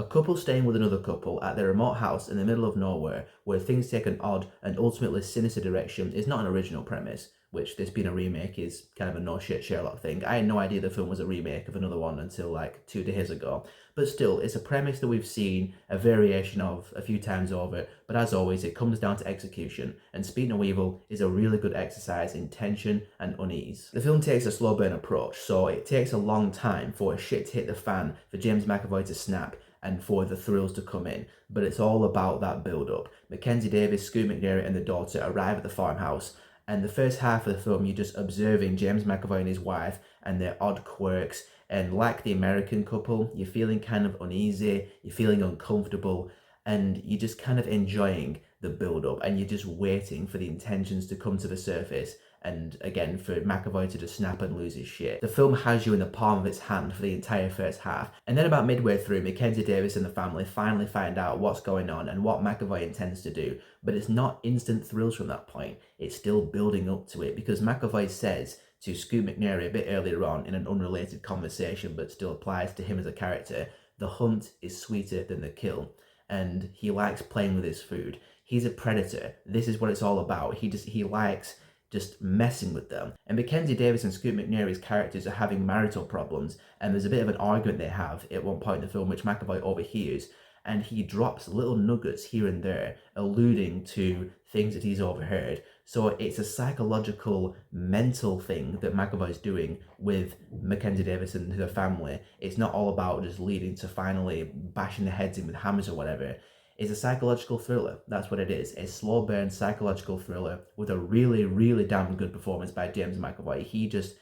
couple staying with another couple at their remote house in the middle of nowhere where things take an odd and ultimately sinister direction is not an original premise, which this being a remake is kind of a no shit Sherlock thing. I had no idea the film was a remake of another one until like 2 days ago. But still, it's a premise that we've seen a variation of a few times over, but as always, it comes down to execution, and Speak No Evil is a really good exercise in tension and unease. The film takes a slow burn approach, so it takes a long time for shit to hit the fan, for James McAvoy to snap, and for the thrills to come in, but it's all about that build-up. Mackenzie Davis, Scoot McNairy, and the daughter arrive at the farmhouse, and the first half of the film, you're just observing James McAvoy and his wife and their odd quirks, and like the American couple, you're feeling kind of uneasy, you're feeling uncomfortable, and you're just kind of enjoying the build-up, and you're just waiting for the intentions to come to the surface, and again, for McAvoy to just snap and lose his shit. The film has you in the palm of its hand for the entire first half, and then about midway through, Mackenzie Davis and the family finally find out what's going on and what McAvoy intends to do, but it's not instant thrills from that point. It's still building up to it, because McAvoy says to Scoot McNairy a bit earlier on in an unrelated conversation but still applies to him as a character, the hunt is sweeter than the kill, and he likes playing with his food. He's a predator. This is what it's all about. He likes just messing with them. And Mackenzie Davis and Scoot McNairy's characters are having marital problems, and there's a bit of an argument they have at one point in the film which McAvoy overhears, and he drops little nuggets here and there alluding to things that he's overheard. So it's a psychological, mental thing that McAvoy's doing with Mackenzie Davis and her family. It's not all about just leading to finally bashing their heads in with hammers or whatever. It's a psychological thriller. That's what it is. A slow burn psychological thriller with a really, really damn good performance by James McAvoy. He just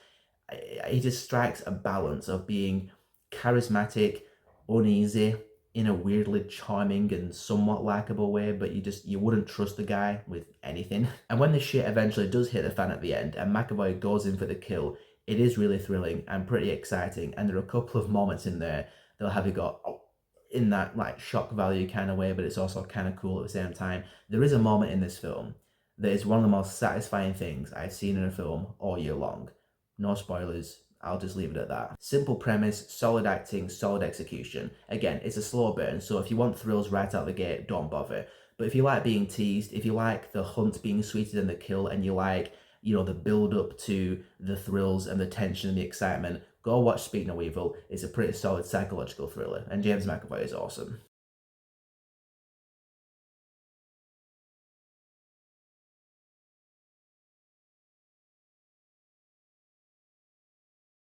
strikes a balance of being charismatic, uneasy, in a weirdly charming and somewhat likable way, but you wouldn't trust the guy with anything. And when the shit eventually does hit the fan at the end and McAvoy goes in for the kill, it is really thrilling and pretty exciting, and there are a couple of moments in there that'll have you go, oh, in that like shock value kind of way, but it's also kind of cool at the same time. There is a moment in this film that is one of the most satisfying things I've seen in a film all year long. No spoilers, I'll just leave it at that. Simple premise, solid acting, solid execution. Again, it's a slow burn, so if you want thrills right out the gate, don't bother. But if you like being teased, if you like the hunt being sweeter than the kill, and you like, the build up to the thrills and the tension and the excitement, go watch Speak No Evil. It's a pretty solid psychological thriller, and James McAvoy is awesome.